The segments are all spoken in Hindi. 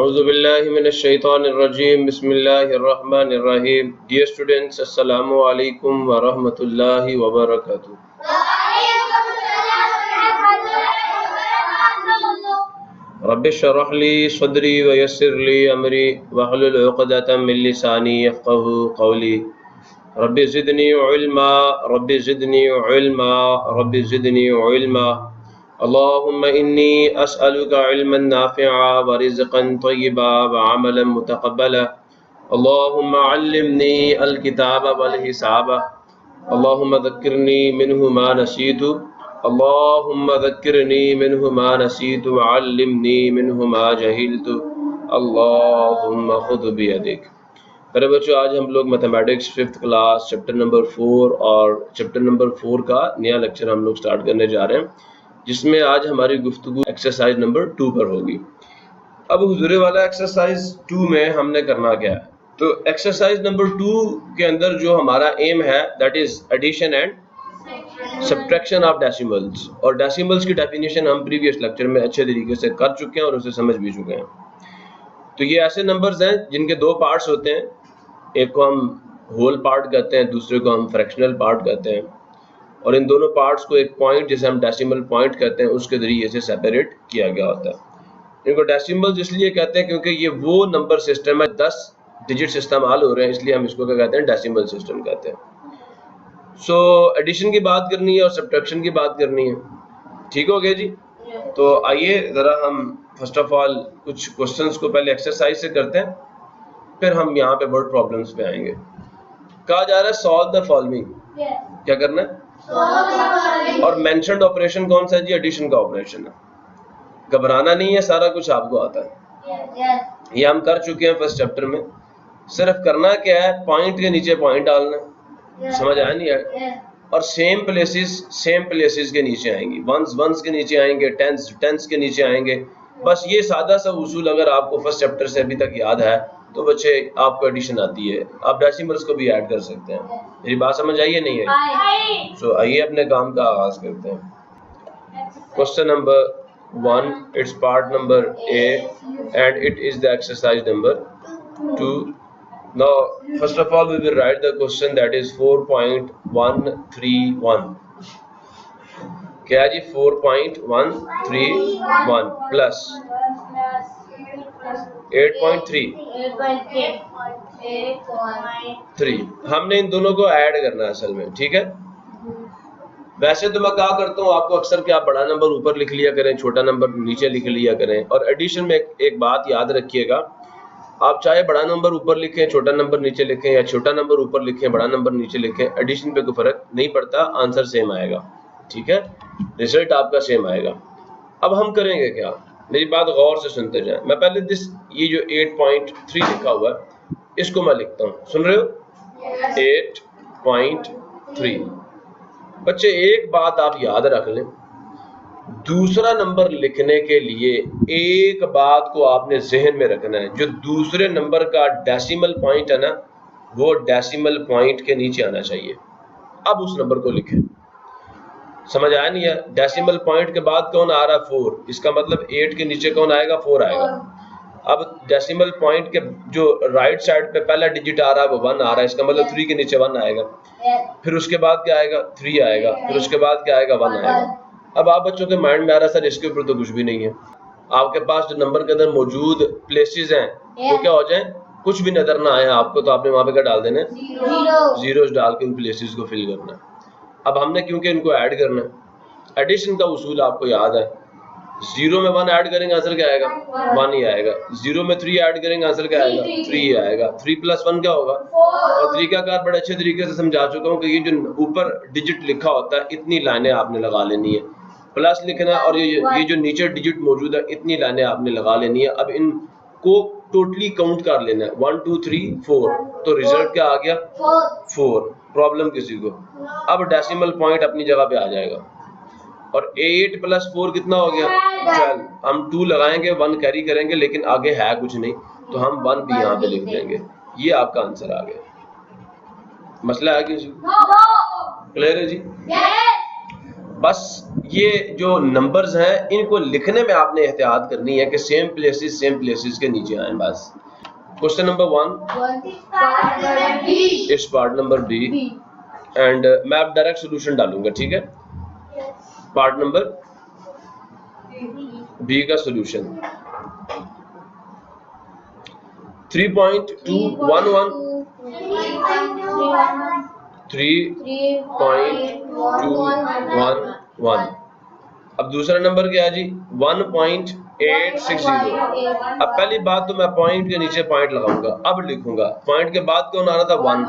औज़ु बिल्लाहि मिनश शैतानिर रजीम बिस्मिल्लाहिर रहमानिर रहीम। डियर स्टूडेंट्स, अस्सलामु अलैकुम व रहमतुल्लाहि व बरकातुहू। रब्बि श्रह ली सदरी व यस्सिर ली अमरी वहलुल उक़दतम मिन लिसानी यफ़क़हू क़ौली। Rabbi ज़िदनी इल्मा rabbi ज़िदनी इल्मा rabbi ज़िदनी इल्मा। अल्लाहुम्मा इन्नी अस्अलुका इल्मन नाफ़िअ व रिज़्क़न तय्यिबा व अमलन मुतक़ब्बला। अल्लाहुम्मा अल्लिमनी अल किताब वल हिसाब। अल्लाहुम्मा ज़क्किरनी मिन्हु मा नसीतु। अल्लाहुम्मा ज़क्किरनी मिन्हु मा नसीतु व अल्लिमनी मिन्हु मा जहिलतु। अल्लाहुम्मा ख़ुज़ बियदिक। मेरे बच्चों, आज हम लोग mathematics 5th class chapter number 4 और चैप्टर नंबर 4 का नया लेक्चर हम लोग स्टार्ट करने जा रहे हैं, जिसमें आज हमारी गुफ्तगू एक्सरसाइज नंबर 2 पर होगी। अब हुजूरे वाला एक्सरसाइज 2 में हमने करना क्या है, तो एक्सरसाइज नंबर 2 के अंदर जो हमारा एम है that is addition and subtraction of decimals. और डेसिमल्स की डेफिनेशन हम प्रीवियस लेक्चर में अच्छे तरीके से कर चुके हैं और उसे समझ भी चुके हैं। तो ये ऐसे नंबर्स हैं जिनके दो पार्ट्स होते हैं, एक को हम होल पार्ट कहते हैं, दूसरे को हम फ्रैक्शनल पार्ट कहते हैं, और इन दोनों पार्ट्स को एक पॉइंट जिसे हम डेसिमल पॉइंट कहते हैं उसके जरिए से सेपरेट किया गया होता है। इनको डेसिमल्स इसलिए कहते हैं क्योंकि ये वो नंबर सिस्टम है, 10 डिजिट्स इस्तेमाल हो रहे हैं, इसलिए हम इसको क्या कहते हैं, डेसिमल सिस्टम कहते हैं। सो एडिशन की बात करनी है और सब्ट्रैक्शन की बात करनी है, ठीक हो गया जी। तो आइए ज़रा हम फर्स्ट ऑफ ऑल कुछ क्वेश्चंस को पहले एक्सरसाइज से करते हैं, फिर हम यहाँ पे वर्ड प्रॉब्लम्स पे आएंगे। कहा जा रहा है सॉल्व द फॉलोइंग, क्या करना है, और मेंशन्ड ऑपरेशन कौन सा है जी, एडिशन का ऑपरेशन है। घबराना नहीं है, सारा कुछ आपको आता है, ये हम कर चुके हैं फर्स्ट चैप्टर में। सिर्फ करना क्या है, पॉइंट के नीचे पॉइंट डालना, समझ आया नहीं है, और सेम प्लेसेस के नीचे आएंगी, वंस के नीचे आएंगे, टेंस के नीचे आएंगे। बस ये सादा सा उसूल अगर आपको फर्स्ट चैप्टर से अभी तक याद है तो बच्चे आपको एडिशन आती है, आप डेसिमल्स को भी ऐड कर सकते हैं। मेरी बात समझ आई है नहीं है? सो आइए अपने काम का आगाज करते हैं। Question number 1, it's part number A and it is the exercise number 2. Now first of all we will write the question, that is 4.131. क्या जी, 4.131 प्लस 8.3। हमने इन दोनों को ऐड करना है असल में, ठीक है। वैसे तो मैं क्या करता हूँ आपको अक्सर कि आप बड़ा नंबर ऊपर लिख लिया करें, छोटा नंबर नीचे लिख लिया करें। और एडिशन में एक बात याद रखिएगा, आप चाहे बड़ा नंबर ऊपर लिखें, छोटा नंबर नीचे लिखें, या छोटा नंबर ऊपर लिखें, बड़ा नंबर नीचे लिखें, एडिशन पे कोई फर्क नहीं पड़ता, आंसर सेम आएगा, ठीक है, रिजल्ट आपका सेम आएगा। अब हम करेंगे क्या, मेरी बात गौर से सुनते जाएं। मैं पहले ये जो 8.3 लिखा हुआ है इसको मैं लिखता हूँ, सुन रहे हो, 8.3। बच्चे एक बात आप याद रख लें, दूसरा नंबर लिखने के लिए एक बात को आपने जहन में रखना है, जो दूसरे नंबर का डेसिमल पॉइंट है ना, वो डेसिमल पॉइंट के नीचे आना चाहिए। अब उस नंबर को लिखें, समझ आया नहीं है? डेसिमल पॉइंट के बाद कौन आ रहा है, 4, इसका मतलब 8 के नीचे कौन आएगा, 4 आएगा। अब डेसिमल पॉइंट के जो राइट साइड पे पहला डिजिट आ रहा है वो 1 आ रहा है, इसका मतलब 3 के नीचे 1 आएगा, फिर उसके बाद क्या आएगा, 3 आएगा, फिर उसके बाद क्या आएगा, 1 आएगा। अब आप बच्चों के माइंड में आ रहा है सर इसके ऊपर तो कुछ भी नहीं है, आपके पास जो नंबर के अंदर मौजूद प्लेसेस हैं वो क्या हो जाए, कुछ भी नजर ना आए आपको, तो आपने वहां पे क्या डाल देना, जीरोस डाल के उन प्लेसेस को फिल करना। अब हमने क्योंकि इनको ऐड करना है, एडिशन का उसूल आपको याद है, 0 में 1 ऐड करेंगे आंसर क्या आएगा, 1 ही आएगा। 0 में 3 ऐड करेंगे आंसर क्या आएगा, 3 ही आएगा। 3 + 1 क्या होगा, और 3 का कार बड़े अच्छे तरीके से समझा चुका हूँ कि ये जो ऊपर डिजिट लिखा होता है इतनी लाइनें आपने लगा लेनी है, प्लस लिखना, और ये जो नीचे डिजिट मौजूद है इतनी लाइनें आपने लगा लेनी है। अब इनको टोटली काउंट कर लेना है, 1 2 3 4, तो रिजल्ट क्या आ गया, 4। प्रॉब्लम किसी को, अब डेसिमल पॉइंट अपनी जगह पे आ जाएगा, और 8 + 4 कितना हो गया, 12। हम 2 लगाएंगे, 1 कैरी करेंगे, लेकिन आगे है कुछ नहीं, तो हम 1 भी यहाँ पे लिख देंगे, ये आपका आंसर आ गया। मसला है किसी को, क्लियर है जी? बस ये जो नंबर्स हैं इनको लिखने में आपने एहतियात करनी है कि सेम प्लेसेस के नीचे आए बस। Question number 1 it's part number B and मैं अब डायरेक्ट सोल्यूशन डालूंगा, ठीक है। पार्ट नंबर बी का सोल्यूशन 3.211 3.211। अब दूसरा नंबर क्या है जी 1.860। अब पहली बात तो मैं पॉइंट के नीचे पॉइंट लगाऊंगा, अब लिखूंगा पॉइंट के बाद कौन आ रहा था 1,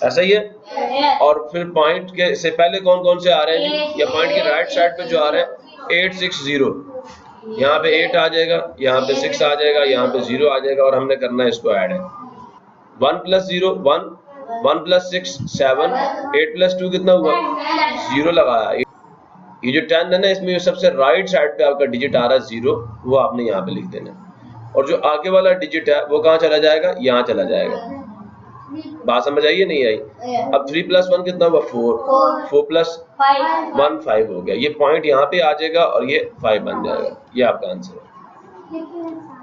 ऐसा ही है। और फिर पॉइंट के से पहले कौन कौन से आ रहे हैं जी, या पॉइंट के राइट साइड पे जो आ रहा है 860, यहाँ पे 8 आ जाएगा, यहाँ पे 6 आ जाएगा, यहाँ पे 0 आ जाएगा और हमने करना है इसको ऐड है। 1 + 0 1, 1 + 6 7, 8 + 2 कितना हुआ 0 लगाया। ये जो 10 है ना इसमें सबसे राइट साइड पे आपका डिजिट आ रहा है 0, वो आपने यहाँ पे लिख देना। और जो आगे वाला डिजिट है वो कहाँ चला जाएगा, यहाँ चला जाएगा। बात समझ आई है नहीं आई? अब 3 + 1 कितना हुआ 4, 4 + 1 5 हो गया। ये पॉइंट यहाँ पे आ जाएगा और ये 5 बन जाएगा। ये आपका आंसर है।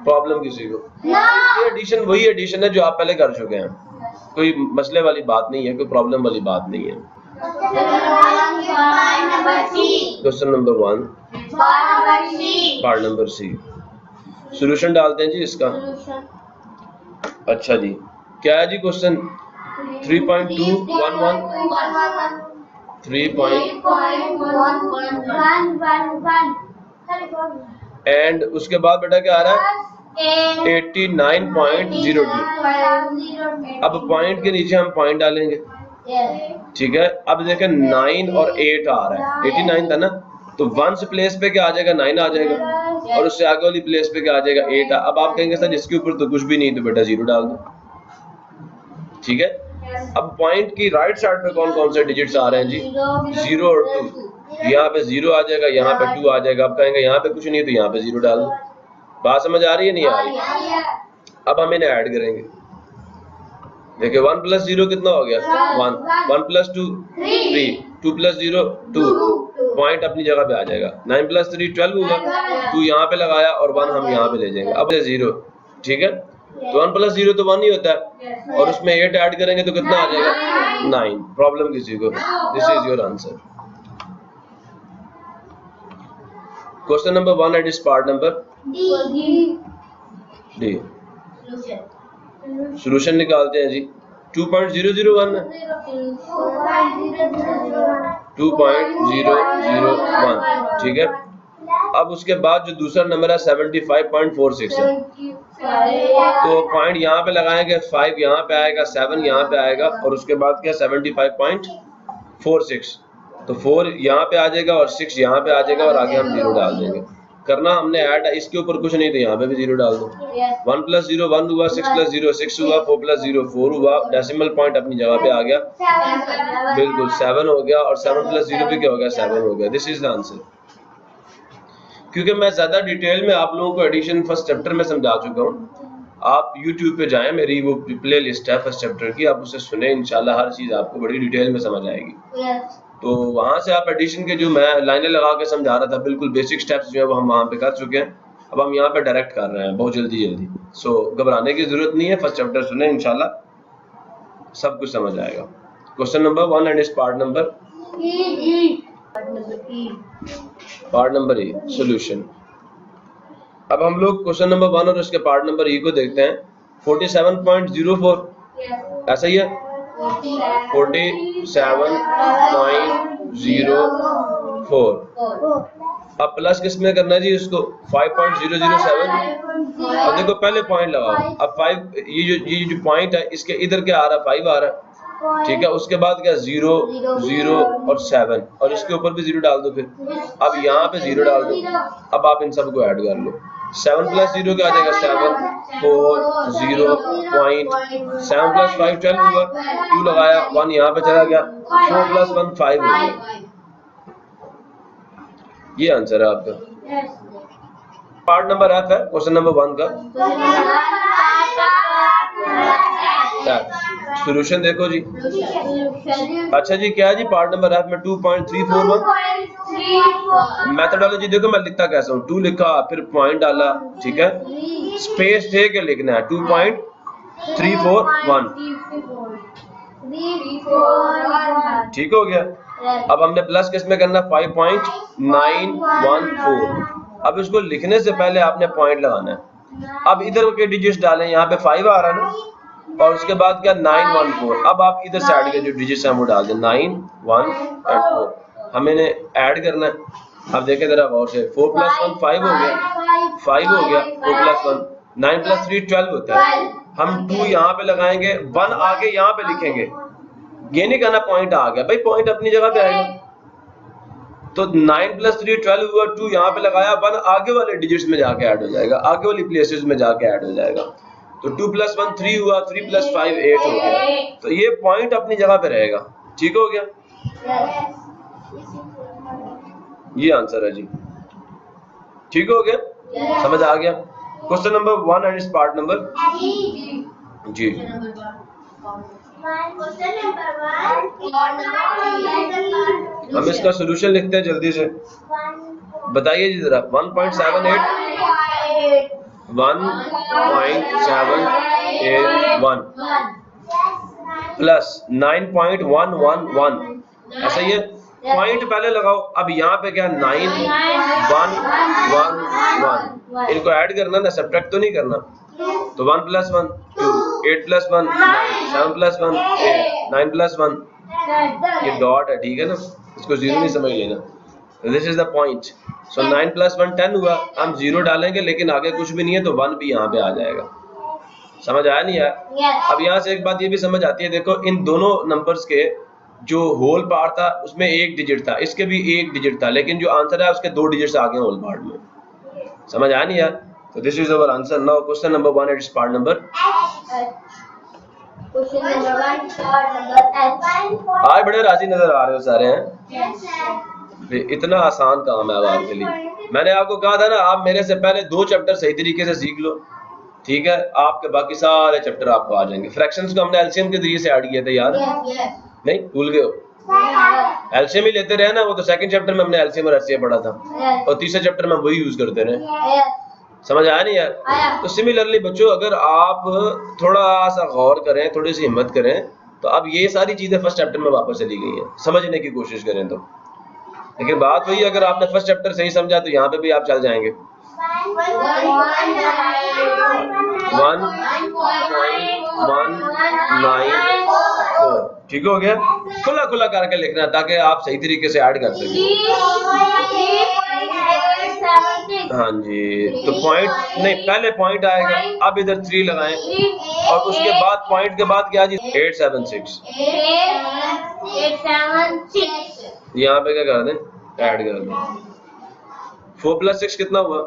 प्रॉब्लम किसी को? ये एडिशन वही एडिशन है जो आप पहले कर चुके हैं, कोई मसले वाली बात नहीं है, कोई प्रॉब्लम वाली बात नहीं है। Question number 1 part number C solution डालते हैं जी इसका। अच्छा जी क्या है जी क्वेश्चन 3.211 एंड उसके बाद बेटा क्या आ रहा है 89.02। अब पॉइंट के नीचे हम पॉइंट डालेंगे, ठीक है। अब देखें 9 और 8 आ रहा है, 89 था ना, तो 1 से प्लेस पे क्या आ जाएगा 9 आ जाएगा और उससे आगे वाली प्लेस पे क्या आ जाएगा 8। अब आप कहेंगे सर जिसके ऊपर तो कुछ भी नहीं, तो बेटा 0 डाल दो, ठीक है। अब पॉइंट की राइट साइड पे कौन कौन से डिजिट्स आ रहे हैं जी 0 और 2, यहाँ पे 0 आ जाएगा, यहाँ पे 2 आ जाएगा। अब कहेंगे यहाँ पे कुछ नहीं तो यहाँ पे 0 डाल दो। बात समझ आ रही है नहीं आ रही? अब हम इन्हें ऐड करेंगे। देखिए 1 + 0 कितना हो गया 1, 1 + 2 3, 2 + 0 2, पॉइंट अपनी जगह पे आ जाएगा। 9 + 3 12 हुआ, 2 यहाँ पे लगाया और 1 हम यहाँ पे ले जाएंगे। अब 0, ठीक है। तो 1 + 0 तो 1 ही होता है और उसमें 8 ऐड करेंगे तो कितना आ जाएगा 9। प्रॉब्लम किसी को? This is your answer. Question number 1 it is part number D. Solution निकालते हैं जी 2.001 2.001, ठीक है। अब उसके बाद जो दूसरा नंबर है 75.46 है, तो पॉइंट यहाँ पे लगाएंगे, 5 यहाँ पे आएगा, 7 यहाँ पे आएगा और उसके बाद क्या 75.46, तो 4 यहाँ पे आ जाएगा और 6 यहाँ पे आ जाएगा और आगे हम 0 डाल देंगे। करना हमने ऐड, इसके ऊपर कुछ नहीं तो यहाँ पे भी 0 डाल दो। 1 + 0 1 हुआ, 6 + 0 6 हुआ, 4 + 0 4 हुआ, डेसिमल पॉइंट अपनी जगह पे आ गया, बिल्कुल 7 हो गया और 7 + 0 भी क्या हो गया 7 हो गया। This is the answer. क्योंकि मैं ज्यादा डिटेल में आप लोगों को एडिशन फर्स्ट चैप्टर में समझा चुका हूँ, आप YouTube पे जाएं, मेरी वो प्ले लिस्ट है फर्स्ट चैप्टर की, आप उसे सुने, इंशाल्लाह हर चीज आपको बड़ी डिटेल में समझ आएगी। तो वहां से आप एडिशन के जो मैं लाइनें लगा के समझा रहा था, बिल्कुल बेसिक स्टेप्स जो है वो हम वहां पे कर चुके हैं। अब हम यहाँ पे डायरेक्ट कर रहे हैं बहुत जल्दी। सो घबराने की जरूरत नहीं है, फर्स्ट चैप्टर सुने, इंशाल्लाह सब कुछ समझ आएगा। Question number 1 and is part number A solution. अब हम लोग क्वेश्चन नंबर 1 और उसके पार्ट नंबर ई को देखते हैं। 47.04 ऐसा ही है, 47.04। अब प्लस किस में करना है जी इसको 5.007। अब देखो पहले पॉइंट लगाओ, अब 5 ये जो पॉइंट है इसके इधर क्या आ रहा है 5 आ रहा है, ठीक है। उसके बाद क्या 0 0 और 7 और इसके ऊपर भी 0 डाल दो फिर। अब यहाँ पे 0 डाल दो। अब आप इन सबको ऐड कर लो। 7 + 0 क्या आ जाएगा 7 4 0 पॉइंट, 7 + 5 12 हुआ, 2 लगाया, 1 यहाँ पे चला गया, 4 + 1 5 हो गया। ये आंसर है आपका। पार्ट नंबर F है क्वेश्चन नंबर 1 का। सॉल्यूशन देखो जी। अच्छा जी क्या है जी पार्ट नंबर F में 2.341 मेथोडोलॉजी देखो मैं लिखता कैसा हूँ, 2 लिखा फिर पॉइंट डाला, ठीक है, स्पेस दे के लिखना है 2.341, ठीक हो गया। अब हमने प्लस किस में करना, 5.914। अब इसको लिखने से पहले आपने पॉइंट लगाना है। अब इधर के डिजिट्स डालें, यहाँ पे 5 आ रहा है ना, और उसके बाद क्या 914। अब आप इधर साइड के जो डिजिट्स हैं वो डाल दें, 9, 1 और 4। हमें ऐड करना है। अब देखें जरा गौर से, 4 + 1 5 हो गया, 5 हो गया, 4 + 1 9 + 3 12 होता है। हम 2 यहाँ पे लगाएंगे, 1 आगे यहाँ पे लिखेंगे, ये नहीं कहना पॉइंट आ गया, भाई पॉइंट अपनी जगह पे आएगा। तो 9 + 3 12 हुआ, 2 यहाँ पे लगाया, 1 आगे वाले डिजिट्स में जाके ऐड हो जाएगा, आगे वाली प्लेसेस में जाके ऐड हो जाएगा। तो 2 + 1 3 हुआ, 3 + 5 8 हो गया। तो ये पॉइंट अपनी जगह पे रहेगा, ठीक हो गया। ये आंसर है जी, ठीक हो गया, समझ आ गया। क्वेश्चन नंबर 1 एंड इस पार्ट नंबर जी। हम इसका सॉल्यूशन लिखते हैं जल्दी से, बताइए जी जरा। 1.78 प्लस 9.111, ऐसा ही है। पॉइंट पहले लगाओ। अब यहाँ पे क्या 9 1 1 1, इनको ऐड करना ना, सब्ट्रैक्ट तो नहीं करना। तो 1 + 1 2, 8 + 1 9, 7 + 1 8, 9 + 1, ये डॉट है, ठीक है ना, इसको जीरो नहीं समझ लेना। This is the point. सो 9 + 1 10 हुआ, हम 0 डालेंगे लेकिन आगे कुछ भी नहीं है तो 1 भी यहाँ पे आ जाएगा। समझ आया नहीं आया? अब यहाँ से एक बात ये भी समझ आती है, देखो इन दोनों नंबर्स के जो होल पार्ट था उसमें 1 डिजिट था, इसके भी 1 डिजिट था, लेकिन जो आंसर है उसके 2 डिजिट्स आ गए होल पार्ट में। समझ आया नहीं यार? तो this is our answer. Now question number 1 it part number. आज बड़े राजी नजर आ रहे हो सारे हैं। इतना आसान काम है अब आपके लिए। मैंने आपको कहा था ना, आप मेरे से पहले 2 चैप्टर सही तरीके से सीख लो, ठीक है, आपके बाकी सारे चैप्टर आपको आ जाएंगे। फ्रैक्शंस को हमने एलसीएम के जरिए से ऐड किए थे, याद नहीं? भूल गए हो? एलसीएम ही लेते रहे ना, वो तो सेकंड चैप्टर में हमने एलसीएम और एचसीएफ पढ़ा था, और तीसरे चैप्टर में वही यूज करते रहे। समझ आया नहीं यार? तो सिमिलरली बच्चों, अगर आप थोड़ा सा गौर करें, थोड़ी सी हिम्मत करें, तो अब ये सारी चीजें फर्स्ट चैप्टर में वापस चली गई हैं, समझने की कोशिश करें तो। लेकिन बात वही, अगर आपने फर्स्ट चैप्टर सही समझा तो यहाँ पे भी आप चल जाएंगे। 1.194, ठीक हो गया। खुला खुला करके लिखना ताकि आप सही तरीके से ऐड कर सकें। हाँ जी, तो पॉइंट नहीं, पहले पॉइंट आएगा, अब इधर 3 लगाएं और उसके बाद पॉइंट के बाद क्या जी 876, यहाँ पे क्या कर दें, ऐड कर दें। 4 + 6 कितना हुआ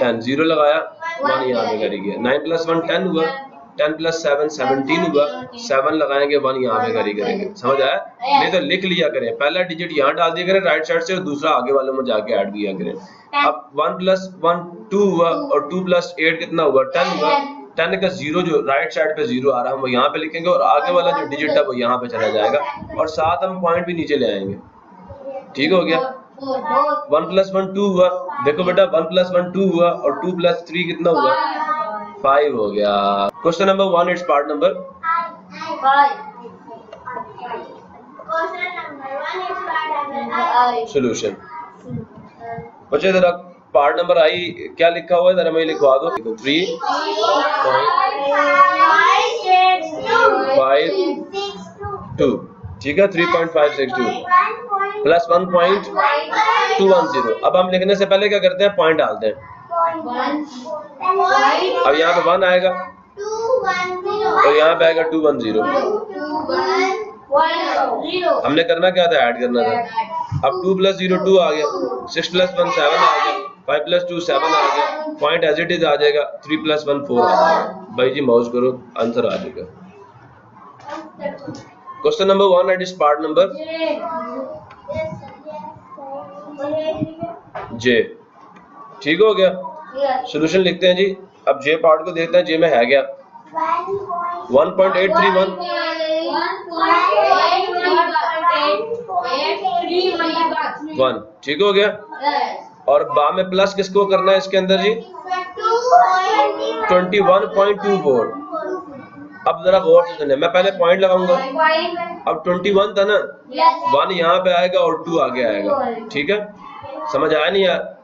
10, 0 लगाया, 1 यहाँ पे करी गया। 9 + 1 10 हुआ, 10 + 7 17 हुआ, 7 लगाएंगे, 1 यहाँ पे करी करेंगे। समझ आया? नहीं तो लिख लिया करें, पहला डिजिट यहाँ डाल दिया करें राइट साइड से और दूसरा आगे वालों में जाके ऐड किया करें। अब 1 + 1 2 हुआ और 2 + 8 कितना हुआ 10 हुआ। 10 का 0 जो राइट साइड पे 0 आ रहा है वो यहाँ पे लिखेंगे और आगे वाला जो डिजिट है वो यहाँ पे चला जाएगा और साथ हम पॉइंट भी नीचे ले आएंगे। ठीक हो गया। 1 + 1 2 हुआ, देखो बेटा 1 + 1 2 हुआ और 2 + 3 कितना हुआ 5 हो गया। Question number 1 it's part number 5। Solution बच्चे जरा पार्ट नंबर आई क्या लिखा हुआ है जरा मैं लिखवा दो। 3.562, ठीक है 3.562 प्लस 1.210। अब हम लिखने से पहले क्या करते हैं, पॉइंट डालते हैं। अब यहाँ पे 1 आएगा और यहाँ पे आएगा 210। हमने करना क्या था, ऐड करना था। अब 2 + 0 2 आ गया, 6 + 1 7 आ गया, 5 + 2 7 आ गया, पॉइंट एज इट इज आ जाएगा। 3 + 1 4 आ जाएगा। भाई जी माउस करो, आंसर आ जाएगा। क्वेश्चन नंबर 1 एंड इस पार्ट नंबर जे। ठीक हो गया। सॉल्यूशन लिखते हैं जी। अब जे पार्ट को देखते हैं, जे में है क्या 1.831 1, ठीक हो गया। और बा में प्लस किसको करना है इसके अंदर जी? 21.24। अब जरा गौर से सुने, मैं पहले पॉइंट लगाऊंगा। अब 21 था ना, 1 यहाँ पे आएगा और 2 आगे आएगा, ठीक है, समझ आया नहीं यार?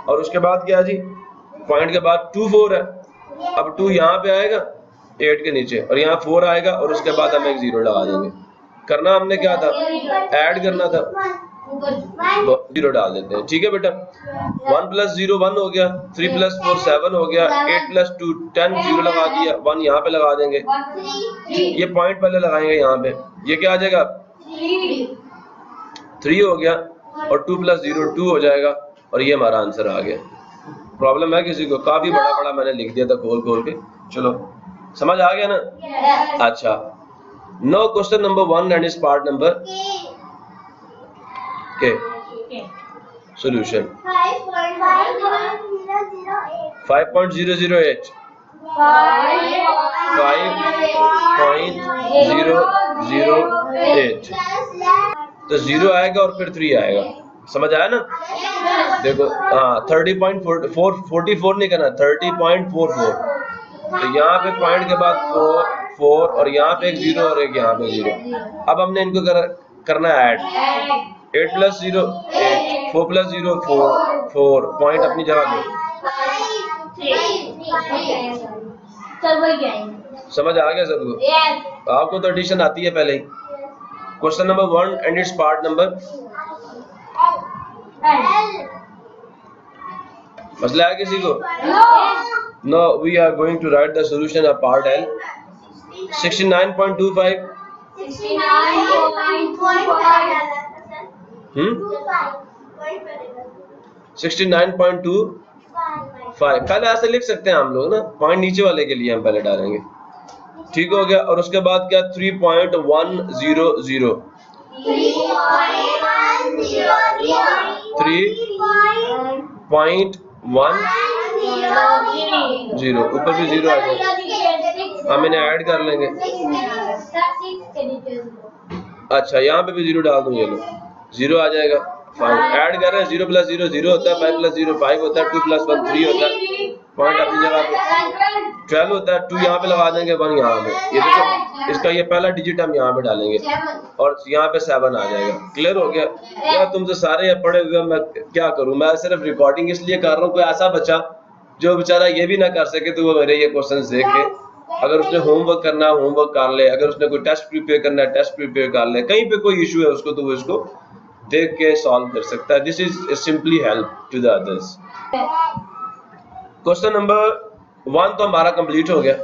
और उसके बाद क्या जी, पॉइंट के बाद 24 है, अब 2 यहाँ पे आएगा 8 के नीचे, और यहाँ 4 आएगा, और उसके बाद हम एक 0 लगा देंगे। करना हमने क्या था, ऐड करना था, 0 डाल देते हैं, ठीक है बेटा। 1 + 0 1 हो गया, 3 + 4 7 हो गया, 8 + 2 10, 0 लगा दिया, 1 यहाँ पे लगा देंगे, ये पॉइंट पहले लगाएंगे यहाँ पे, ये क्या आ जाएगा 3 हो गया, और 2 + 0 2 हो जाएगा, और ये हमारा आंसर आ गया। प्रॉब्लम है किसी को? काफी बड़ा बड़ा मैंने लिख दिया था खोल खोल के, चलो समझ आ गया ना? अच्छा, no question number 1 and is part number के सॉल्यूशन 5.008 5.008 तो 0 आएगा और फिर 3 आएगा, समझ आया ना? देखो हाँ, 30.44 नहीं करना, 30.44। तो यहाँ पे पॉइंट के बाद 4 और यहाँ पे एक 0 और एक यहाँ पे 0। अब हमने इनको करना है ऐड, 8 + 0 8, 4 + 0 4, पॉइंट अपनी जगह दो। समझ आ गया सबको? आपको तो एडिशन आती है पहले ही। Question number 1 and it's part number मसला है किसी को? No, we are going to write the solution of part L। 69.25 69.25 पहले ऐसे लिख सकते हैं हम लोग ना, पॉइंट नीचे वाले के लिए हम पहले डालेंगे, ठीक हो गया। और उसके बाद क्या 3.100 3.100 ऊपर भी 0 आ जाएगा, हम इन्हें ऐड कर लेंगे। अच्छा, यहाँ पे भी 0 डाल दूं, ये लो 0 आ जाएगा। फाइन, ऐड कर रहे हैं, 0 + 0 0 होता है, 5 + 0 5 होता है, 2 + 1 3 होता है, पॉइंट अपनी जगह पे 12 होता है, 2 यहाँ पे लगा देंगे, 1 यहाँ पे, ये देखो इसका ये पहला डिजिट हम यहाँ पे डालेंगे, और यहाँ पे 7 आ जाएगा। क्लियर हो गया यार? तुमसे सारे पढ़े हुए, मैं क्या करूँ, मैं सिर्फ रिकॉर्डिंग इसलिए कर रहा हूँ, कोई ऐसा बच्चा जो बेचारा ये भी ना कर सके तो वो मेरे ये क्वेश्चन देख के, अगर उसने होमवर्क करना है होमवर्क कर ले, अगर उसने कोई टेस्ट प्रिपेयर करना है टेस्ट प्रिपेयर कर ले, कहीं पे कोई इशू है उसको तो वो इसको देख के सॉल्व कर सकता है। This is simply help to the others. Question number 1 तो हमारा कंप्लीट हो गया।